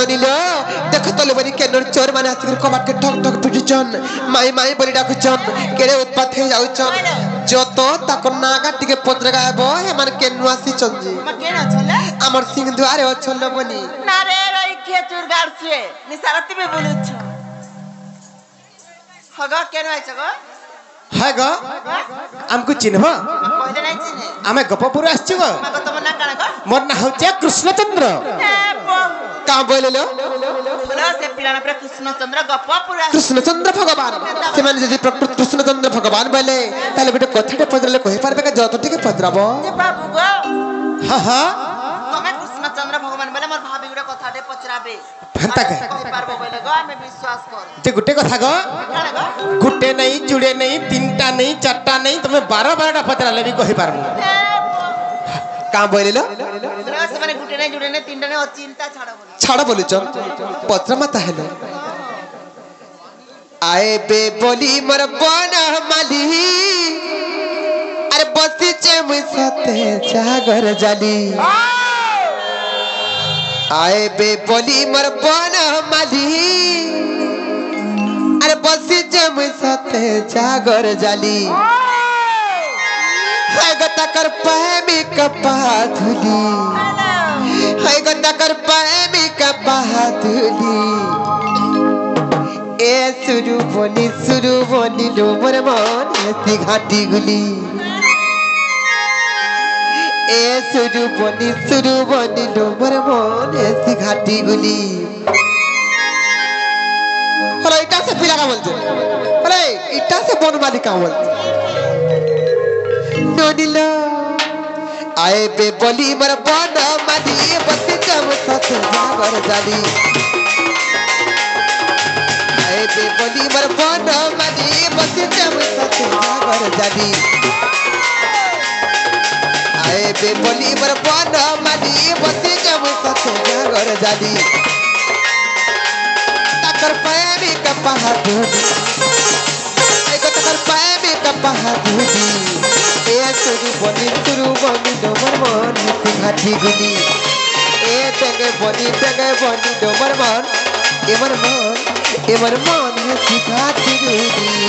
ননিল দেখ তলে বনি কেন চোর মানে আসিক কবাট কে ঠক ঠক পিটুছন মাই মাই বলি ডাকুছন কেড়ে উৎপাত হয়ে যাউছন যত তাক নাগা টিকে পত্রে গায়ব হেমান কেন আসিছন জি কেন চলে আমার সিং দুয়ারে অছল বনি না রে রই খেচুর গাড়ছে নিসারতি বে বলুছ হগা কেন আইছ গো হ্যাঁ গো আমকু চিনব কইলে নাই চিনে আমি গপপুর আসছি গো মা কত মন না কানা গো মোর না হচ্ছে কৃষ্ণচন্দ্র কা বলিলো বলো সে পিলানা প্রে কৃষ্ণচন্দ্র গপপুরা কৃষ্ণচন্দ্র ভগবান সেমানে যদি প্রকৃত কৃষ্ণচন্দ্র ভগবান বলে তাহলে বেটা কথাটা পদরালে কই পারবে কা যত থেকে পদরাব যে বাবু গো হ্যাঁ হ্যাঁ তুমি কৃষ্ণচন্দ্র ভগবান বলে মোর ভাবি গুড়া কথাতে পচরাবে হেন্তা কে কই পারবো বলে গো আমি বিশ্বাস কর যে গুটে কথা গো কানা গো গুটে নাই জুড়ে নাই তিনটা নাই চারটা নাই তুমি 12 পচরালে বি কহি পারবো কা বলিলো বলো সে মানে গুটে নাই জুড়ে নাই তিনটা নাই ও চিন্তা ছাড়া বলে ছাড় বলিছন পত্রমা তাহলে আয়ে বে বলি মোর বন মালি আরে বসিছে মুই সাথে জাগর জালি আয়ে বে বলি মোর বন মালি আরে বসিছে মুই সাথে জাগর জালি হায় গো তাকর প্রেমী কপা ধুলি হায় গো তাকর প্রেমী কপা ধুলি এ সুরু বনি লো মোর মন এসি ঘাটি গুলি এ সুরু বনি লো মোর মন এসি ঘাটি গুলি হলো এটা সে পিলা কা বলছে হলো এটা সে বনমালী কা বলছে ননিল আয়ে বে বলি মোর বনমালী বসি যাম সাথে জাগর জালি আয়ে বে বলি মোর বনমালী বসি যাম সাথে জাগর জালি আয়ে বে বলি মোর বনমালী বসি যাম সাথে জাগর জালি তাকর প্রেমী কপা ধুলি আই গো তাকর প্রেমী কপা ধুলি এ সুরু বনি ডোমর মন হেসি ঘাটি গুলি এ তেগে বনি ডোমর মন এমর মন হেসি ঘাটি গুলি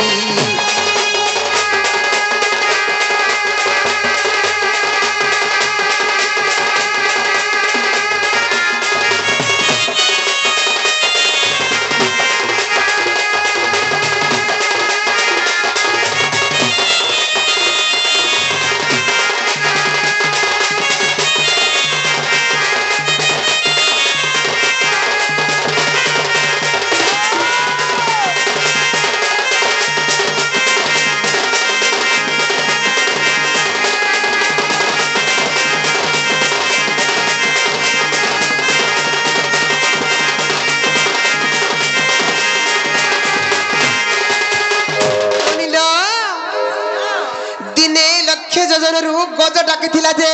যোজনারু গজ ডাকিଥିଲା যে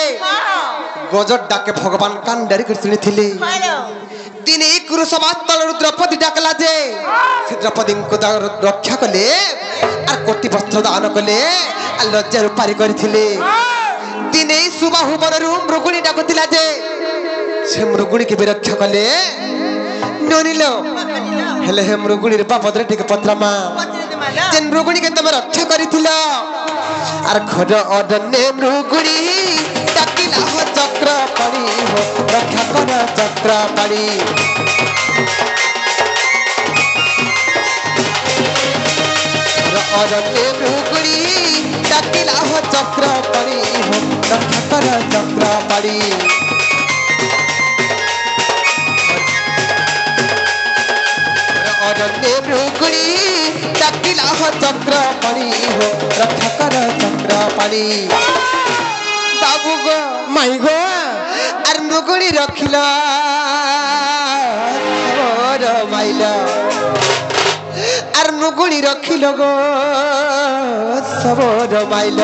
গজ ডাকে ভগবান কান ডারি করে শুনিଥିଲେ দিনে কুরুসমাস্তল দ্রৌপদী ডাকলা যে দ্রৌপদীଙ୍କୁ রক্ষা কলে আর কোটি বস্ত্র দান কলে আর লজ্জা রূপারি করিଥିଲେ দিনে সুবাহু বনরু মৃগুণী ডাকুଥିଲା যে সে মৃগুণীকে ବି ରକ୍ଷା କଲେ ନନିଲ ହେଲେ ହେ ମୃଗୁଣୀର ବାବଦରେ ଟିକେ ପତ୍ରମା ଯେ ମୃଗୁଣୀକେ ତମେ ରକ୍ଷା କରିଥିଲ আর ঘর অরণ্যে মৃগুণী ডাকিলা হো চক্র পাড়ি হো রক্ষা কর চক্র পাড়ি অরণ্যে মৃগুণী ডাকিলা হো চক্র পাড়ি হো রক্ষা কর চক্র পাড়ি অরণ্যে মৃগুণী ডাকিলা হো চক্র পাড়ি হো রক্ষা কর চক্র পাড়ি বাবু গো মাই গো আর মৃগুণী রখিল মাইল আর মৃগুণী রখিল গো সবর মাইল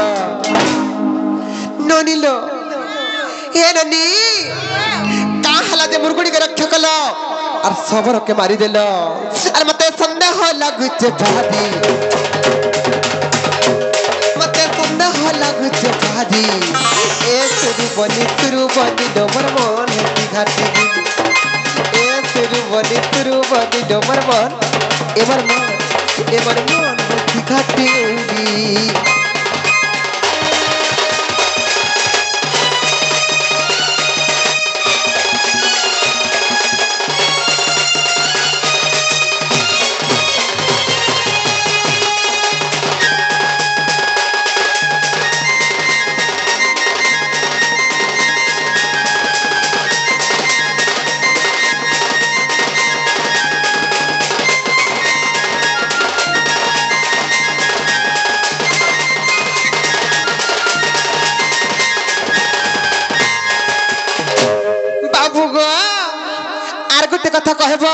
ননিল হে ননি কা হলা যে মৃগুণীকে রক্ষা কল আর সবরকে মারি দিল আর মতে সন্দেহ লাগুছে ভাবি মতে সন্দেহ লাগুছে ভাবি এ সুরু বনি ডোমর মন হেসি ঘাটি এ সুরু বলি তুরু বলি ডোমর মন এবার মন কি ঘাটি কথা কহব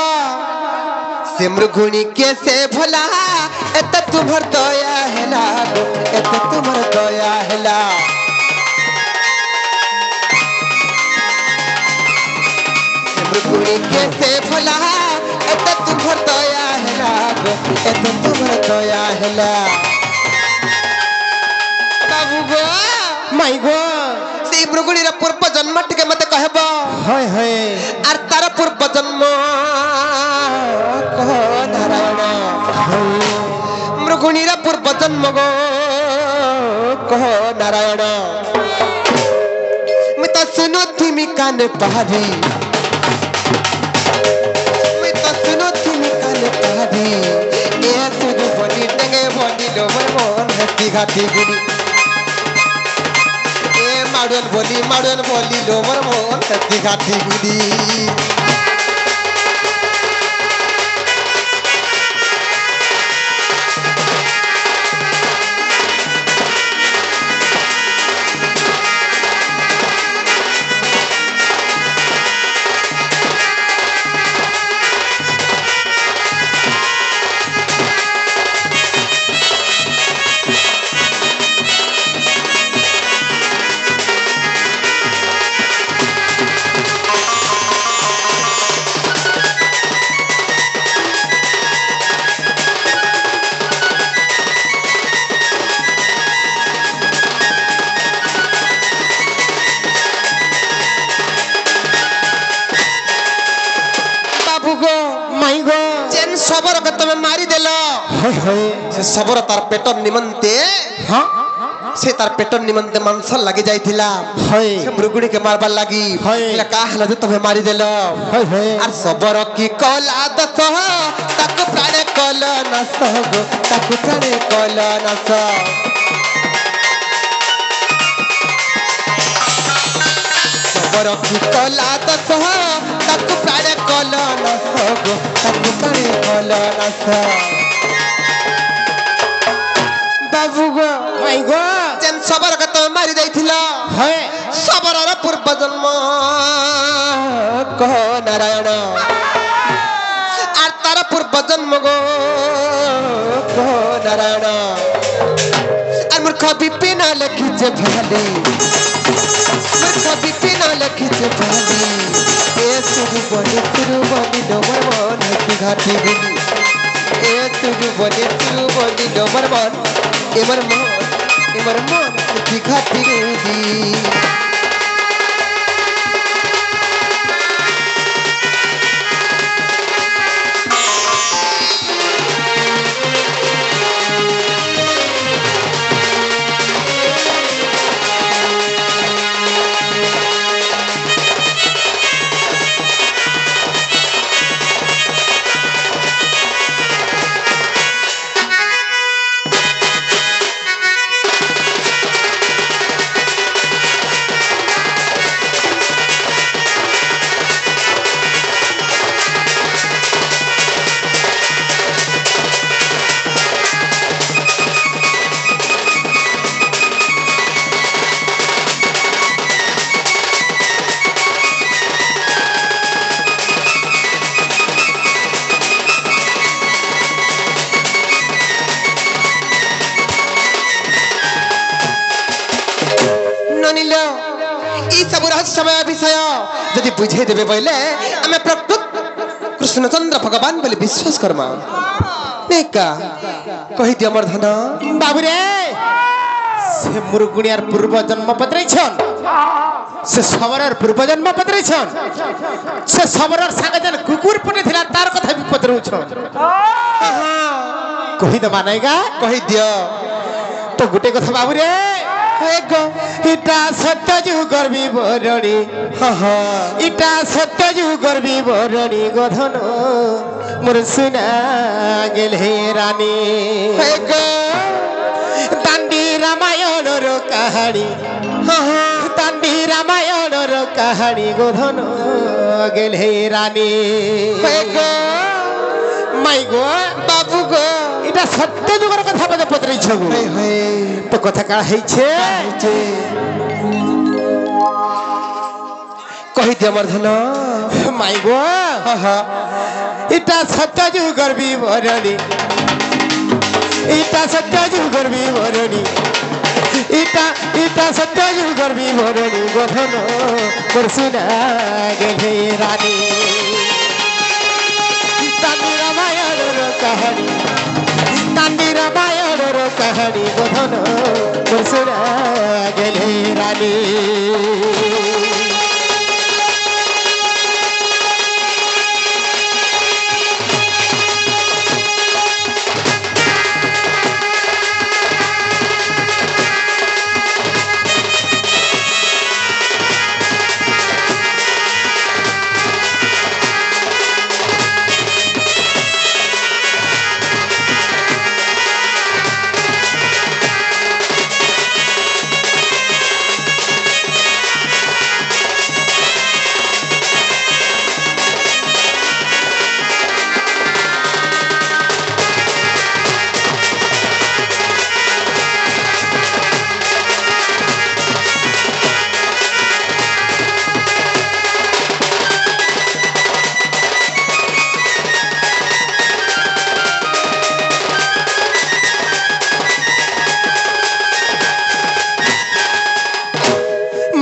সে মৃগুণী কে সে ভোলা এত তোমার দয়া হেলা এত তোমার দয়া হেলা সে মৃগুণী কে সে ভোলা এত তোমার দয়া হেলা এত তোমার দয়া হেলা বাবু গো মাই গো সেই মৃগুণীর পূর্ব জন্ম টিকে মতে কহব হয় হয় আর তার পূর্ব জন্ম কহ নারায়ণ মৃগুণীর পূর্ব জন্ম গো কহ নারায়ণ মুই তো শুনুথিমি কানে পাহাড়ি মুই তো শুনুথিমি কানে পাহাড়ি এ শুধু বলি ডেঙ্গে বলি লোমর মন হাতি ঘাটি গুড়ি মাড়ুয়ান বলি লোমর মন হাতি ঘাটি গুড়ি সবর তুমি মারি দেল সে সবর তার পেটর নিমন্তে সে তার পেটর নিমন্তে মাংস লাগি যাইছিলা সে মৃগুড়িকে মারবার লাগি কা হল যে তুমি মারি দেল আর সবর কি কলা দশ তাকে প্রাণে কল নাশ গো তাকে প্রাণে কল নাশ সবর কি কলা দশ তাকে প্রাণে কল নাশ গো তাকে প্রাণে কল নাশ বাবু গো মাই গো যেন সবর কত মারি যাইছিল সবরর পূর্ব জন্ম কহ নারায়ণ আর তার পূর্ব জন্ম গো কহ নারায়ণ আর মূর্খ বিপিন লেখিছে ভালি মূর্খ বিপিন লেখিছে ভালি এ শুধু বলি ডোমর মন হাতি ঘাটি গুলি এ শুধু বলি ডোমর মন এবার মন হাতি ঘাটি গুলি বিষয় যদি বুঝে দেবে বলে আমি প্রকৃত কৃষ্ণচন্দ্র ভগবান বলে বিশ্বাস করমা নেকা কহি দি আমার ধন বাবুরে সে মুরগুড়িয়ার পূর্ব জন্ম পত্রেছন সে সবরের পূর্ব জন্ম পত্রেছন সে সবরের সাথে যেন কুকুর পটে ছিল কহিদেবা নাইগা কহি দিও তো গোটে কথা বাবুরে হে গো ইটা সত্য যুগর বিবরণী হা হা ইটা সত্য যুগর বিবরণী গধন মোর শুনা গেলে রানী হে গো দাণ্ডি রামায়ণর কাহানী হা হা দাণ্ডি রামায়ণর কাহানী গধন গেলে রানী হে গো মাই গো বাবু গো এটা সত্য যুগর কথা বলে পত্রেছ গো হে হে তো কথা কার হইছে কহি দিও আমার ধন মাই গো হা হা এটা সত্য যুগর বিবরণী এটা সত্য যুগর বিবরণী এটা সত্য যুগর বিবরণী গঠন করছুনা গেলে রানী দাণ্ডি রামায়ণর কাহানী দাণ্ডি রামায়ণর কাহানী গঠন করছুনা গেলে রানী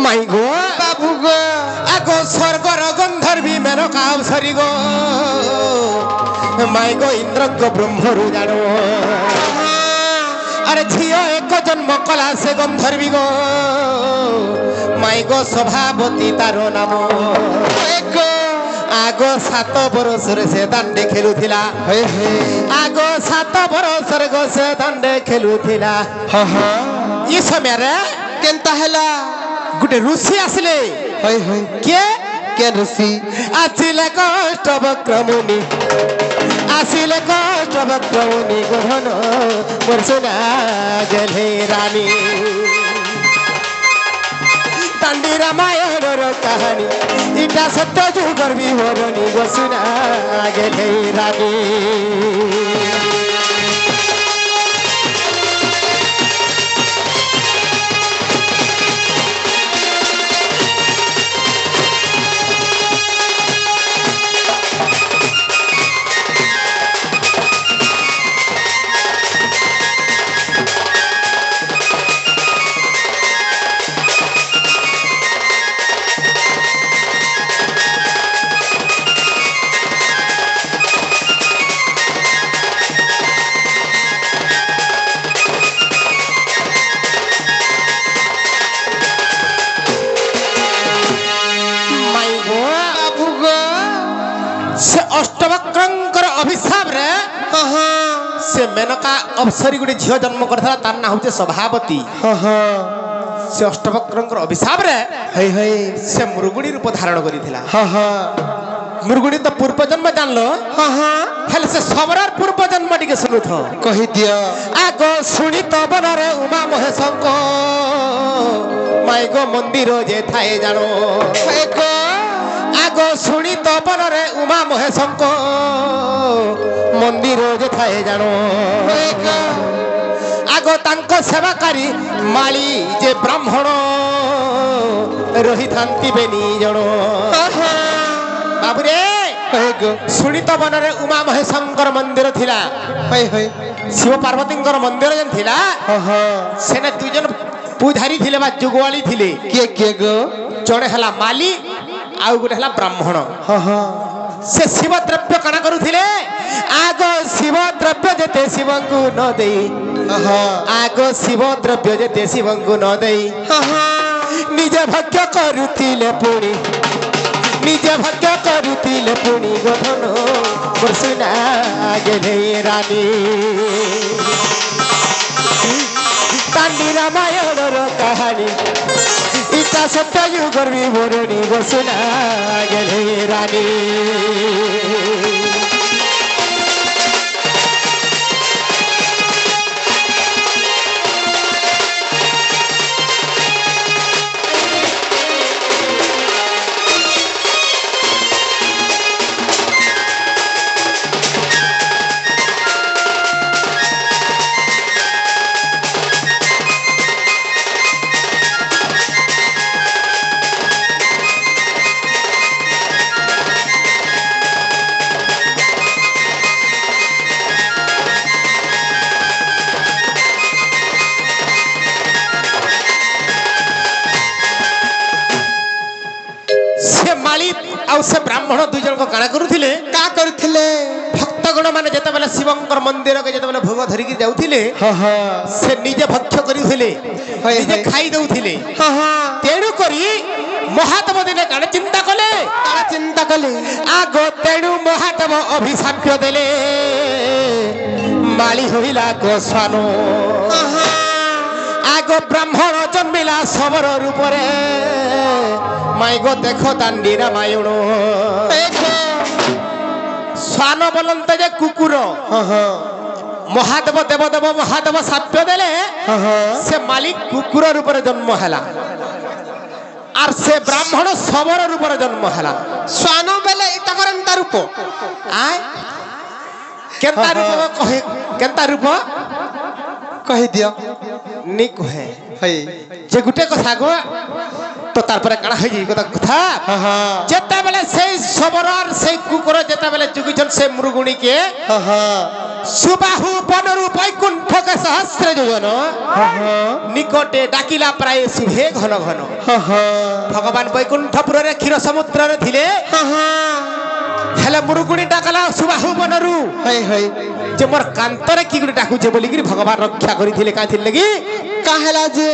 মাই গো বাবু গো আগো স্বর্গর গন্ধর্বী মেনকা অপসরি গো মাই গো ইন্দ্রজ্ঞ ব্রহ্মরু জানো আরে ঝিও এক জন্ম কলা সে গন্ধর্বী গো মাই গো সভাপতি তার নাম হে গো আগো 7 বরষরে সে দাণ্ডে খেলুথিলা হে হে আগো 7 বরষরে গো সে দাণ্ডে খেলুথিলা হা হা ই সমୟରେ কেনতা হেলা গোটে ঋষি আসলে হই হই কে কেন রসি আসিলে কষ্ট বক্রমুনি আসিলে কষ্ট বক্রমুনি গহন বর্ষনা গেলে রানী দাণ্ডি রামায়ণর কাহানী এটা সত্য যুগর বিবরণী বসুনা গেলে রানী মাই গো বাবু গো সে অষ্টবক্রঙ্কর অভিশাপ রে হা হা সে মেনকা অপসরি গোটে ঝিও জন্ম করথা তার না হচ্ছে সভাপতি হা হা সে অষ্টবক্রঙ্কর অভিশাপ রে হই হই সে মৃগুণী রূপ ধারণ করিଥିଲା হা হা মৃগুণী তো পূর্ব জন্ম জানলো হা হা হেলে সে সবরার পূর্ব জন্ম টিকে শুনুথ কহি দিও আগ শুনি তো বনরে উমা মহেশঙ্ক মাই গো মন্দির যে থায়ে জানো হে গো আগ শুনি তো বনরে উমা মহেশঙ্ক মন্দির যে থায়ে জানো হে গো আগ তাঙ্ক সেবাকারী মাଳି যে ব্রাহ্মণ রহিথান্তি বেনি জଣ হা হা বাবুরে হে গো শুଣିତ ବନରେ ଉମା ମହେଶଙ୍କର ମନ୍ଦିର ଥିଲା ହଇ ହଇ ଶିବ ପାର୍ବତୀଙ୍କର ମନ୍ଦିର ଯେନ୍ ଥିଲା ହଁ ହଁ ସେନେ ଦୁଇ ଜଣ ପୂଜାରୀ ଥିଲେ ବା ଯୁଗୱାଳୀ ଥିଲେ କିଏ କିଏ ଗো ଜଣେ ହେଲା ମାଲି ଆଉ ଗୋଟେ ହେଲା ବ୍ରାହ୍ମଣ ହଁ ହଁ ସେ ଶିବ ଦ୍ରବ୍ୟ କାଣା କରୁଥିଲେ ଆଗ ଶିବ ଦ୍ରବ୍ୟ ଯେତେ ଶିବଙ୍କୁ ନ ଦେଇ ହଁ ଆଗ ଶିବ ଦ୍ରବ୍ୟ ଯେତେ ଶିବଙ୍କୁ ନ ଦେଇ ହଁ ହଁ ନିଜ ଭକ୍ତ କରୁଥିଲେ ପୁଣି ନିଜ ଭକ୍ତ କରୁଥିଲେ ପୁଣି ଗଠନ ବର୍ଷୁନା গেলে রানী দান্ডি রামায়ণর কাহানি ইটা সত্য যুগর বিবরণী ঘোষণা গেলে রানী ଆଉ ସେ ବ୍ରାହ୍ମଣ ଦୁଇ ଜଣକ କାଣା କରୁଥିଲେ କା କରୁଥିଲେ ଭକ୍ତଗଣ ମାନେ ଯେତେବେଳେ ଶିବଙ୍କର ମନ୍ଦିରକୁ ଯେତେବେଳେ ଭୋଗ ଧରିକି ଯାଉଥିଲେ ସେ ନିଜେ ଭକ୍ଷ କରୁଥିଲେ ନିଜେ ଖାଇ ଦଉଥିଲେ ତେଣୁ କରି ମହାଦେବ ଦିନେ କାଣା ଚିନ୍ତା କଲେ ଆଗ ତେଣୁ ମହାଦେବ ଅଭିଶାପ ଦେଲେ ମାଳି ହୋଇଲା ଗୋସ୍ୱାନ ଆଗ ବ୍ରାହ୍ମଣ ଜନ୍ମିଲା ଶବର ରୂପରେ ମାଇଗ ଦେଖ ଦାଣ୍ଡି ରାମାୟଣ ଶ୍ୱାନ ବୋଲନ୍ତେ ଯେ କୁକୁର ମହାଦେବ ଦେବଦେବ ମହାଦେବ ଶାପ ଦେଲେ ସେ ମାଲିକ କୁକୁର ରୂପରେ ଜନ୍ମ ହେଲା আর সে ব্রাহ্মণ শবর রূপরে জন্ম হেলা শ্বান বেলে এটা করেন তার রূপ আয় কেনতা রূপ কহে কেনতা রূপ কহি দিও নি কহে হই যে গুটে কথা গো তো তারপরে কানা হই যাই কথা যেতে বেলে সেই শবর আর সেই কুকুর যেতে বেলে যুগিছন সেই মৃগুণীকে সুবাহু বনরু বৈকুণ্ঠকে সহস্র যোজন নিকটে ডাকিলা প্রায় শুভে ঘন ঘন ভগবান বৈকুণ্ঠপুরে ক্ষীর সমুদ্রে থিলে হেলে মৃগুণী ডাকলা সুবাহু বনরু যে মোর কান্তরে কি গুটে ডাকুছে বলিকি ভগবান রক্ষা করিଥିଲେ কাঁথির লাগি কাহেলা যে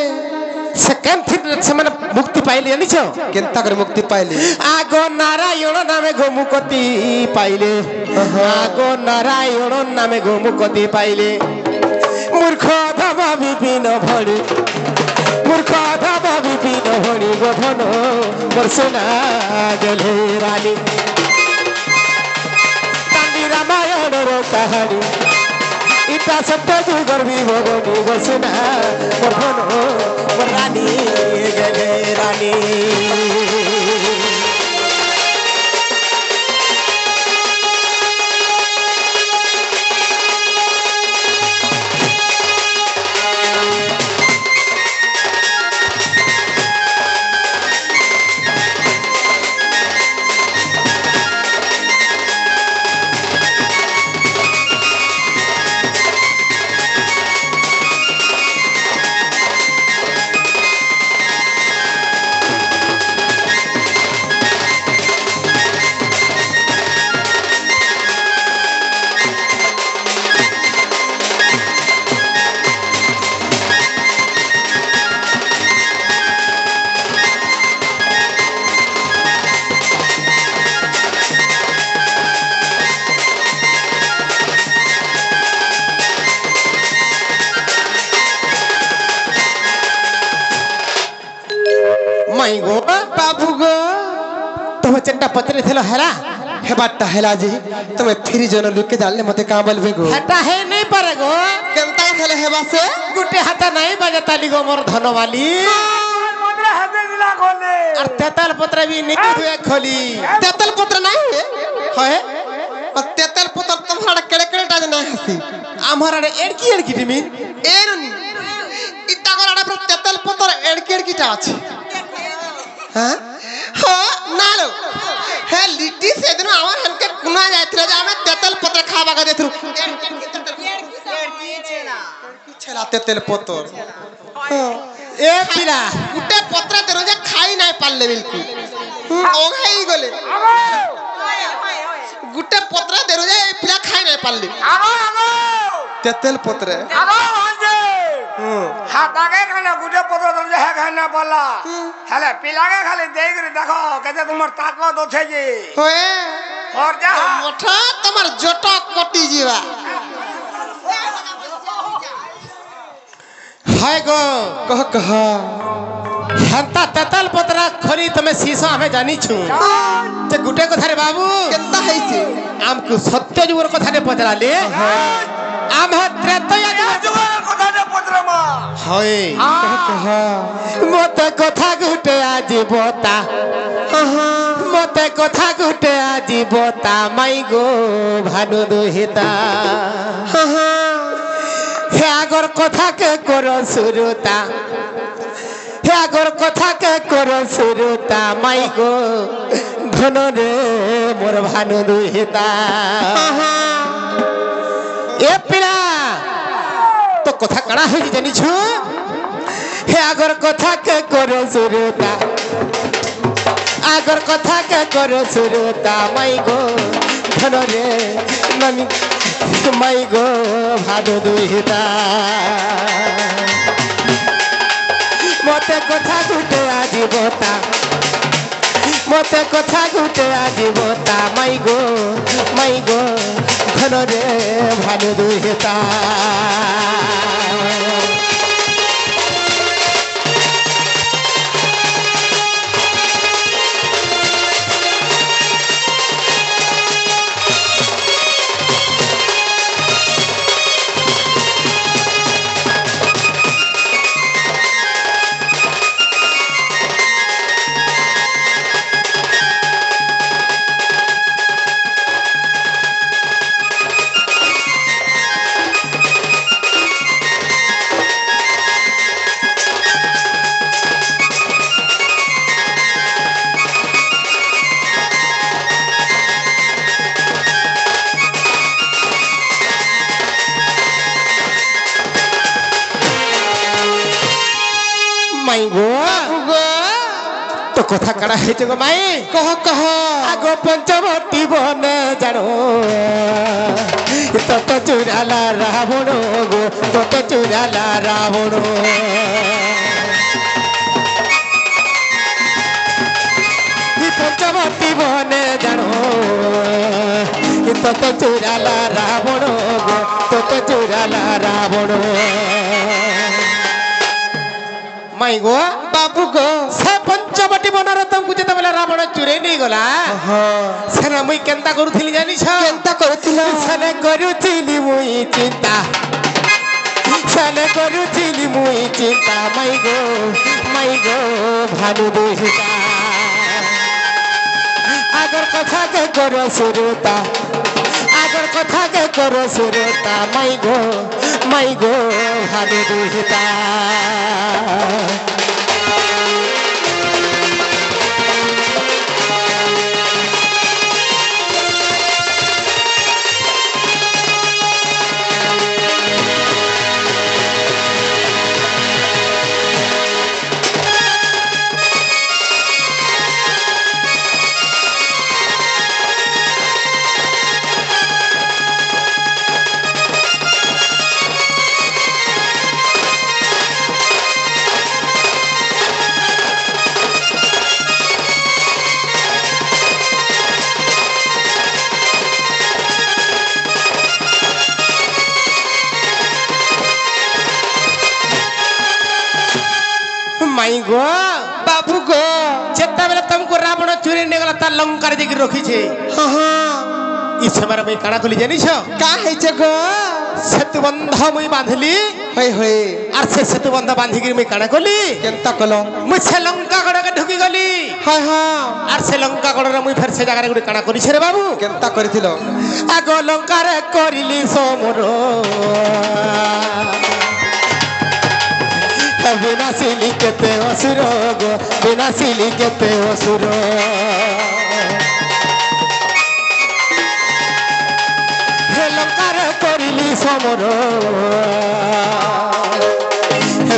সে কেমথি সেমানে মুক্তি পাইলে জানিছ কেনতা করে মুক্তি পাইলে আগ নারায়ণ নামে গোমুকতি পাইলে আগ নারায়ণ নামে গোমুকতি পাইলে মূর্খ ধবা বিপিন ভরি মূর্খ ধবা বিপিন ভরি গধন বর্ষনা গেলে রানী দান্ডি রামায়ণর কাহানি ইটা সত্য যুগর বিবরণী ঘোষণা গধন রানী গেলে রানী মাই গো বাবু গো তুমি চেষ্টা পত্রে ছিল হেলা হেবারটা হেলা যে তুমি ফিরি জন লুকে জানলে মতে কা বলবে গো হেটা হে নাই পারে গো কেনতা খেলে হেবাসে গুটে হাতে নাই বাজে তালি গো মোর ধনমালি মনে হাতে দিলা কোনে আর তেতাল পত্র বি নিকি দুয়ে খলি তেতল পত্র নাই হয় আর তেতল পত্র তোমার কেড়ে কেড়ে টাজ না হাসি আমার আরে এড়কি এড়কি দিমি এরনি ইটা করে আড়া পুরো তেতল পত্র এড়কি এড়কিটা আছে হ্যাঁ হ্যাঁ না লো হ্যাঁ লিটি সেদিন আমার হেলকে কুনা যাইছিল যে আমি তেতল পত্র খাওয়া গা দেথু ছেলা তেতল পত্র এ পিলা গুটে পত্র দেরো যে খাই নাই পারলে বিলকুল ওঘাই গলে গুটে পত্র দেরো যে পিলা খাই নাই পারলে তেতল পত্র হাতাকে খালে গুটে পত্র ধরে হ্যাঁ খাই না পারলা হ্যালে পিলাকে খালি দেই করে দেখো কেতে তোমার তাকত আছে যে হয়ে और जा মঠা তোমার জট কটি ଯିବା হায় গো कह कह হেন্তা তেতাল পতরা খরি তুমি শিশ আমি জানিছু যে গুটে কথা রে বাবু केंता है से আমকু সত্য যুগর কথা রে পচরালে আম ত্রেতয়া যুগ কথা নে পত্রমা হয় कह कह মতে কথা গুটে আজি বতা মতে কথা গুটে আজি বতা মাই গো ভানু দুহিতা হে আগর কথা কে কর শুরুতা হে আগর কথা কে কর শুরুতা মাই গো ধন রে মোর ভানু দুহিতা এ পিলা তো কথা কাড়া হয়ে জানিছু হে আগর কথা কে করো শুরুতা আগর কথা কে করো শুরুতা মাই গো ধন রে ননি মাই গো ভাদু দুহিতা মতে কথা গুটে আজি বতা মতে কথা গুটে আজি বতা মাই গো ধন রে ভাদু দুহিতা মাই গো তো কথা কাড়া হয়েছে গো মাই कह कह আগ পঞ্চবতী বনে জানো তত চুরালা রাবণ গো তত চুরালা রাবণ পঞ্চবতী বনে জানো তত চুরালা রাবণ গো তত চুরালা রাবণ মাই গো बाबू गो সে পঞ্চবটী বনর তমকু যেতবেলে রাবণ চুরে নেই গলা সেনা মুই কেনতা করুছিলি জানিছ केंता करथिल সেনে করুছিলি মুই চিন্তা সেনে করুছিলি মুই চিন্তা মাই গো ভানু দুহিতা আগর কথা কে করো শুরুতা আগর কথা কে করো শুরুতা মাই গো ভানু দুহিতা মাই গো बाबू गो যেতবেলে তমকু রাবণ চুরি নিয়ে গেল তার লঙ্কার দিকে রখিছে हाँ हाँ ই সময় মুই কাଣା কলি জানিছ का है जे गो সেতু বন্ধ মুই বাঁধলি होय होय আর সে সেতু বন্ধ বাঁধিকি মুই কাଣା কলি केंता कलो মুই সে লঙ্কা গড়কে ঢুকি গলি हाँ हाँ আর সে লঙ্কা গড়রে মুই ফের সে জায়গায় গুড়ি কাଣା করিছে রে বাবু केंता करथिल আগ লঙ্কারে করিলি সমর বিনাশিলি কেতে অসুর গো বিনাশিলি কেতে অসুর হে লঙ্কারে করিলি সমর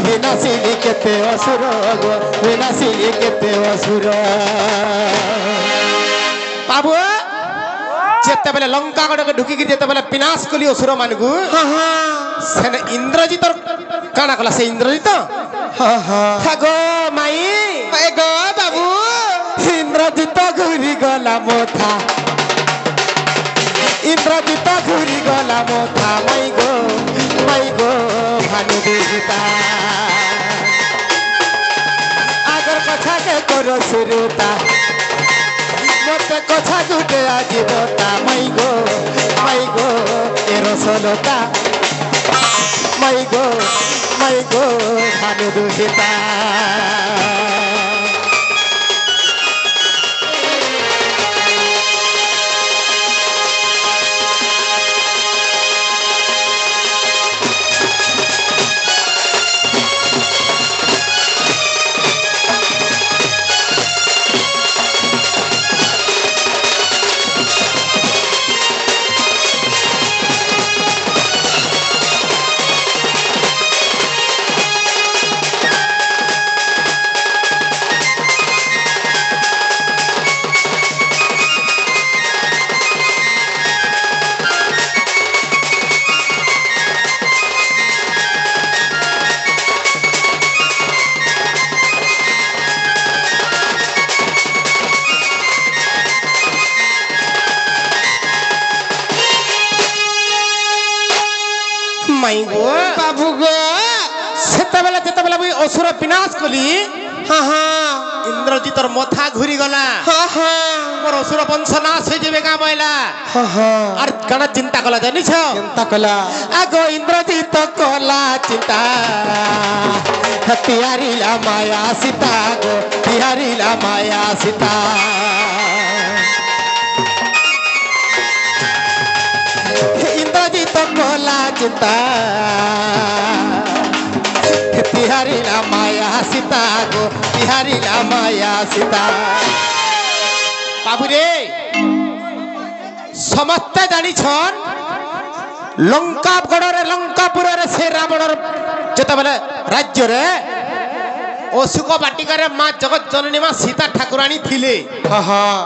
বিনাশিলি কেতে অসুর গো বিনাশিলি কেতে অসুর বাবু যেতবেলে লঙ্কা গড়কে ঢুকিকি যেতবেলে বিনাশ কলি অসুর মানকু हाँ हाँ সেনে ইন্দ্রজিতর কাଣା কলা সে ইন্দ্রজিত हाँ हाँ গো মাই ए गो बाबू ইন্দ্রজিত ঘুরি গলা মোথা ইন্দ্রজিৎ ঘুরি গলা মথা মাই গো ভানু দুহিতা আগর কথাকে কর শুরুতা মতে কথা গুটে আজি বতা মাই গো এ রসলতা মাই গো ভানু দুহিতা মাই গো বাবু গো সেতবেলা যেতবেলা মুই অসুর বিনাশ কলি হ্যাঁ হ্যাঁ ইন্দ্রজিতর মথা ঘুরি গলা হ্যাঁ হ্যাঁ মোর অসুর বংশ নাশ হয়ে যাবে গা বইলা হ্যাঁ হ্যাঁ আর কানা চিন্তা কলা জানিছ চিন্তা কলা আগো ইন্দ্রজিত কলা চিন্তা তিহারিলা মায়া সীতা গো তিহারিলা মায়া সীতা ইন্দ্রজিত কলা চিন্তা তিহারিলা মায়া সীতা গো তিহারিলা মায়া সীতা বাবুরে ସମସ୍ତେ ଜାଣିଛନ୍ ଲଙ୍କାଗଡ଼ରେ ଲଙ୍କାପୁରରେ ସେ ରାବଣର ଯେତେବେଳେ ରାଜ୍ୟରେ ଅଶୋକ ବାଟିକାରେ ମା ଜଗତ ଜନନୀ ମା ସୀତା ଠାକୁରାଣୀ ଥିଲେ হ্যাঁ হ্যাঁ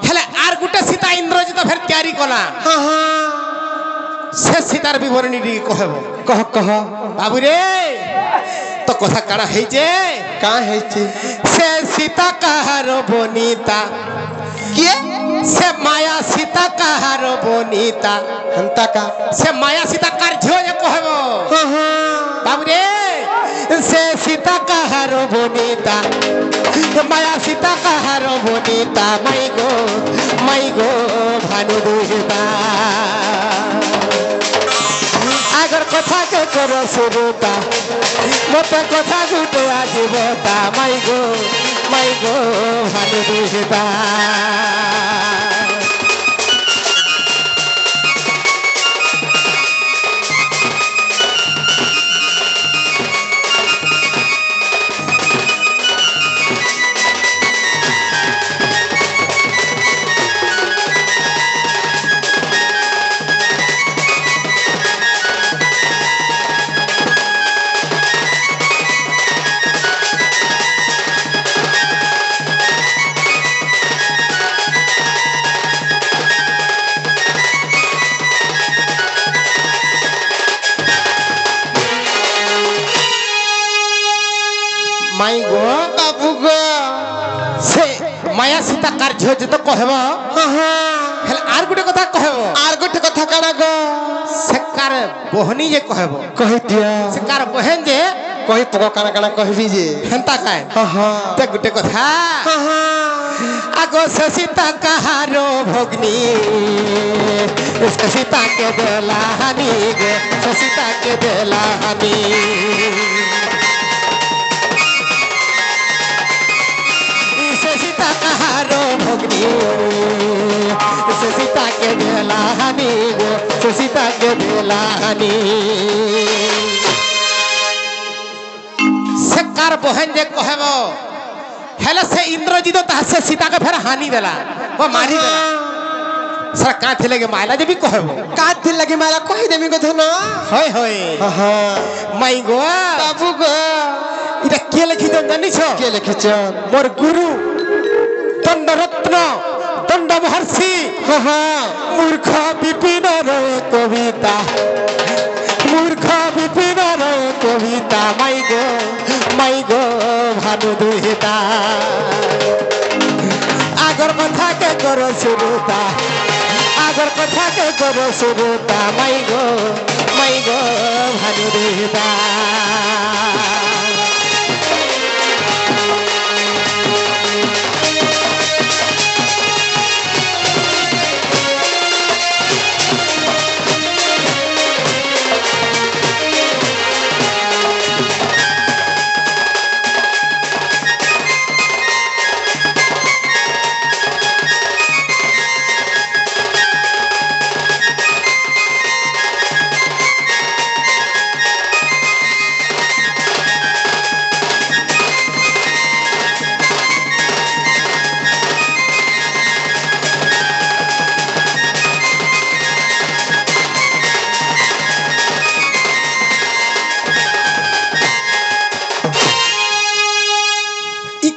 ହେଲେ ଆର ଗୋଟେ ସୀତା ଇନ୍ଦ୍ରଜିତ ଫେର ତିଆରି କଲା হ্যাঁ হ্যাঁ ସେ ସୀତାର ବିବରଣୀ ଟିକେ କହିବ কহ কহ ବାବୁରେ ତ କଥା କାଣା ହେଇଛେ কাঁ হয়েছে ସେ ସୀତା କାହାର ବନିତା কিয়ে ସେ ମାୟା ସୀତା କାହାର ବନିତା হন্তা কা ସେ ମାୟା ସୀତା କାର ଝିଅ ଯେ କହିବ হ্যাঁ হ্যাঁ বাবুরে সে সীতা কাহার বনিতা মায়া সীতা কাহার বনিতা মাই গো ভানু দুহিতা আগর কথা কে কর শুরুতা মতে কথা গুটে আসিবতা মাই গো ভানু দুহিতা মাই গো বাবু গো সে মায়া সীতা কার ঝিও যে তো কহব হ্যাঁ হ্যাঁ হেলে আর গোটে কথা কহব আর গোটে কথা কাଣା গো সে কার বহনি যে কহব কহি দিও সে কার বহেন যে কহি পক কাଣା কাଣା কহিবি যে হেন্তা কায় হ্যাঁ হ্যাঁ তে গোটে কথা হ্যাঁ হ্যাঁ আগো সে সীতা কাহার ভগ্নি সে সীতা কে দেলা হানি গো সে সীতা কে দেলা হানি সে সীতা কাহার ভগ্নি সে সীতা কে দেলা হানি গো সে সীতা কে দেলা হানি সে কার বহেন যে কহেব হেলে সে ইন্দ্রজিৎ তাহা সে সীতাকে ফের হানি দেলা ও মারি দেলা সেটা কাঁ থিলে গে মাইলা যে বি কহেব কাজ দিল লাগি মারা কহি দেমি কথা না হয় হয় হ্যাঁ হ্যাঁ মাই গো বাবু গো এটা কে লিখিছেন জানিছ কে লিখেছেন মোর গুরু দণ্ডরত্ন দণ্ড মহর্ষি হ্যাঁ হ্যাঁ মূর্খ বিপিন রয় কবিতা মূর্খ বিপিন রয় কবিতা মাই গো ভানু দুহিতা আগর কথা কে কর শুরুতা আগর কথা কে করো শুরুটা মাই গো ভানুরিদা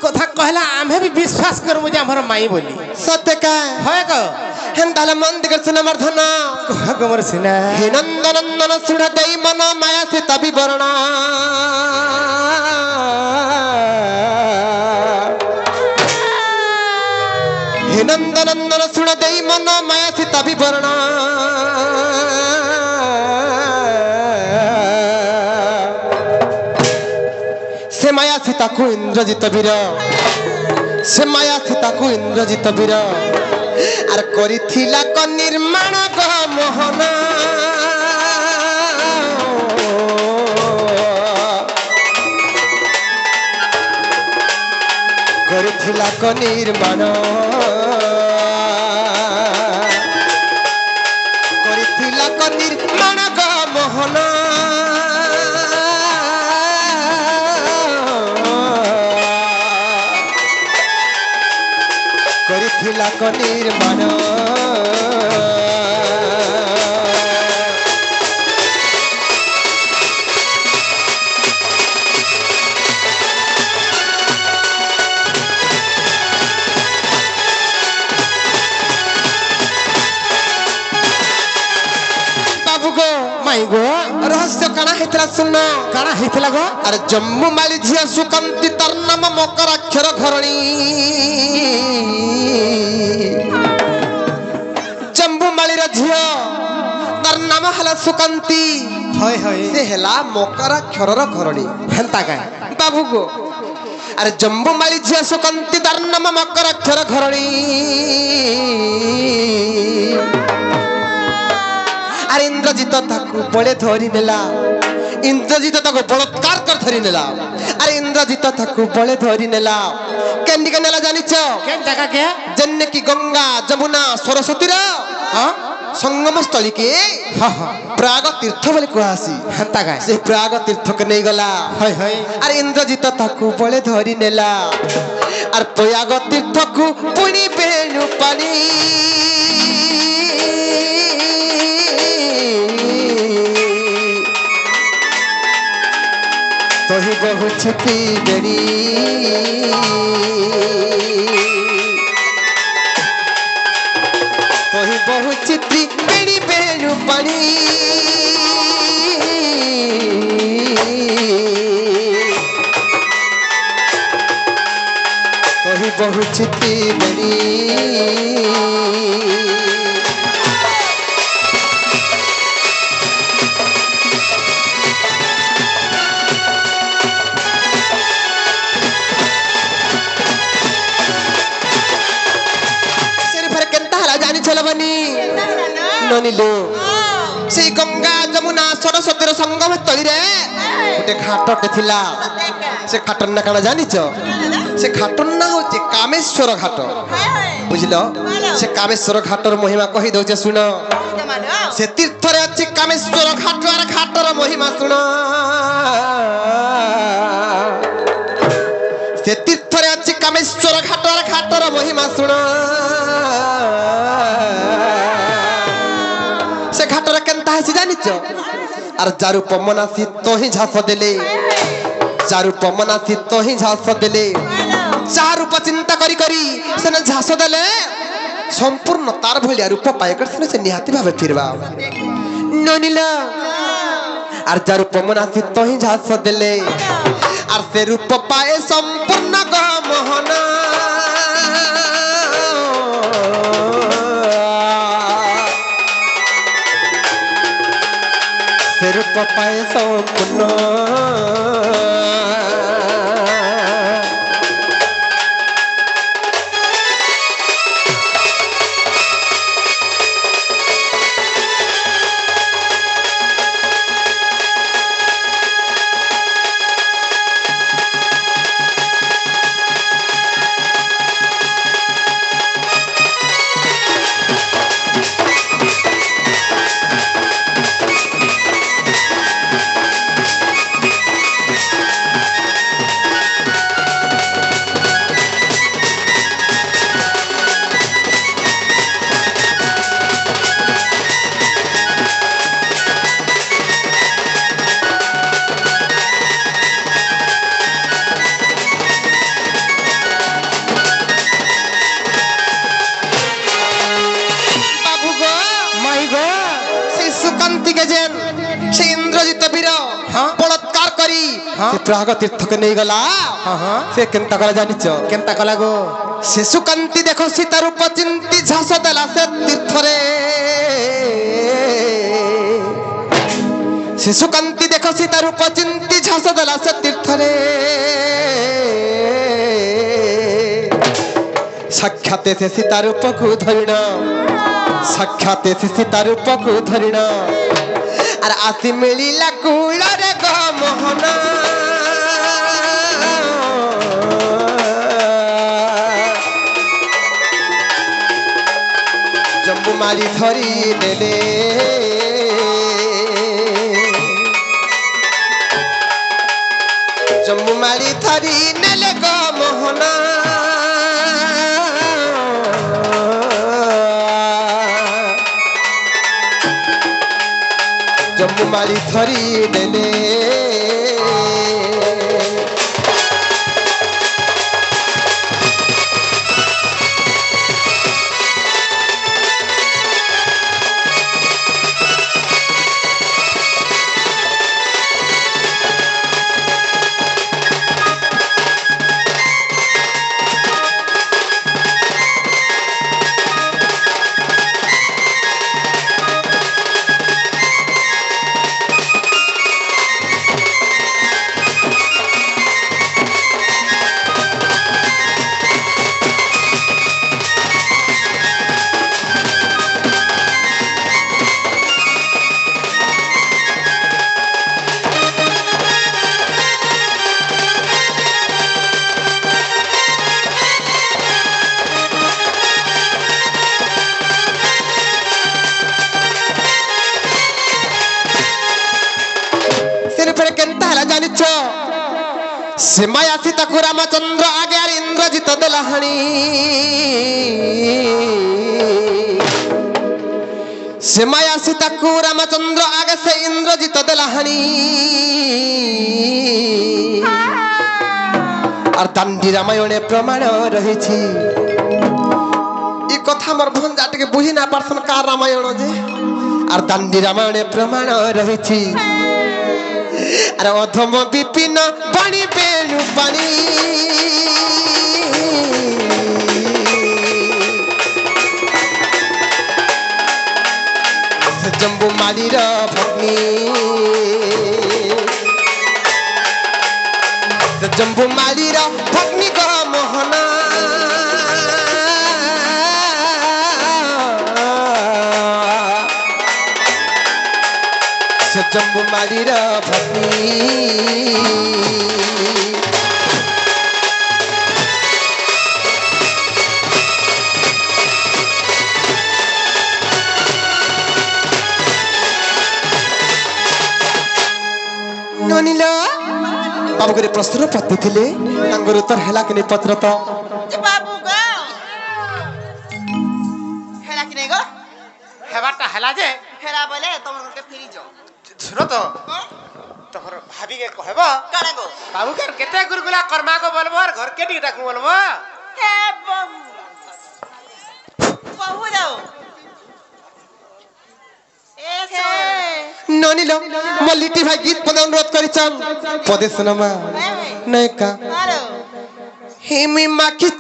কথা কহলা আমি भी विश्वास करबो जे हमर माई बोली सत्य का হয় গো हेन ताले मन दिकर सुन मर धन कह गो मोर सिना हे नंदन सुन दई मन माया से तभी वर्णा हे नंदन सुन दई मन माया से तभी वर्णा से माया सीता को इंद्रजित वीर से माया सीता को इंद्रजित वीर आर करिथिला क निर्माण ग मोहन करिथिला क निर्माण करिथिला क निर्माण ग मोहन करिथिला क निर्माण बाबू गो माई गो रहस्य काना हेतला सुन काना हेतला गो अरे जम्मू माली झिया सुकांती तर नाम मकर अक्षर घरणी जम्बू माली रा झिया तर नाम हला सुकांती होय होय से हेला मकर अक्षर रा घरणी हंता का बाबू गो अरे जम्बू माली झिया सुकांती तर नाम मकर अक्षर घरणी अरे इंद्रजित ताकू बड़े धरी नेला इंद्रजित ताको बलात्कार कर धरी नेला अरे इंद्रजित ताकू बड़े धरी नेला केंडी के नेला जानिछ केन जगह के जन्ने की गंगा जमुना सरस्वती रा हां संगम स्थली के हां हां प्राग तीर्थ बोले कुहासी हंता का से प्राग तीर्थ के नहीं गला होय होय अरे इंद्रजित ताकू बड़े धरी नेला और प्रयाग तीर्थ को पुनी बेणु पानी तो ही बहु छिपी गरी तो ही बहु छिपी बेड़ी बेणु पानी तो ही बहु छिपी गरी ननिलो से गंगा जमुना सरस्वती संगम स्थली रे गोटे घाटटे थिला से घाटर ना काना जानिछ से घाटर ना होचे कामेश्वर घाट बुझलो से कामेश्वर घाटर महिमा कहि दउचे सुन से तीर्थ रे अछि कामेश्वर घाट आर घाटर महिमा सुन से तीर्थ रे अछि कामेश्वर घाट आर घाटर महिमा सुन से घाटर केनता है जानिच आर जारु पमनासी तो ही झास देले चारु पमनासी तो ही झास देले चार रूप चिंता करी करी सेने झास देले संपूर्ण तार भलिया रूप पाए कर से निहाती भाबे फिरबा ननिला आर जारु पमनासी तो ही झास देले आर से रूप पाए संपूर्ण ग मोहना ସେ ରୂପ ପାଏ ସମ୍ପୂର୍ଣ୍ଣ प्रहाग तीर्थ के नहीं गला से केंता कला जानिच केंता कला गो से सुकांति देखो सीता रूप चिंती झास देला से तीर्थ रे से सुकांति देखो सीता रूप चिंती झास देला से तीर्थ रे साक्षात से सीता रूप को धरिण साक्षात से सीता रूप को धरिण अरे आसी मिलिला कूल रे गो मोहन जम्बू मारी धरी नेले जम्बू मारी धरी नेले गो मोहन जम्बू मारी धरी नेले से माया सीता को रामचंद्र आगे आर इंद्रजित देलाहानी से माया सीता को रामचंद्र आगे से इंद्रजित देलाहानी और दांडी रामायणे प्रमाण रही कथा मोर भंजा टे बुझी ना पारसन का रामायण जे और दांडी रामायणे प्रमाण रही अरे अधम विपिन पानी बेणु पानी जम्बू माली भग्नी जम्बू माली भग्नी ग मोहना जम्बू माली भग्नी ननिला बाबू के प्रश्न पत्ती थिले तांगर उत्तर हैला कि नहीं पत्र तो ए बाबू गो हेला कि नहीं गो हेबाटा हैला जे हेला बोले तुम के फिरी जाओ सुनो तो तोहर भाभी के कहबो कारे गो बाबू के केते गुरगुला कर्मा को बोलबो और घर के डाकू बोलबो हे बाबू बाबू जाओ ननिला मल्लिटी भाई गीत पद अनुरोध करिछन पदे सुनमा नहीं का हिमी माखी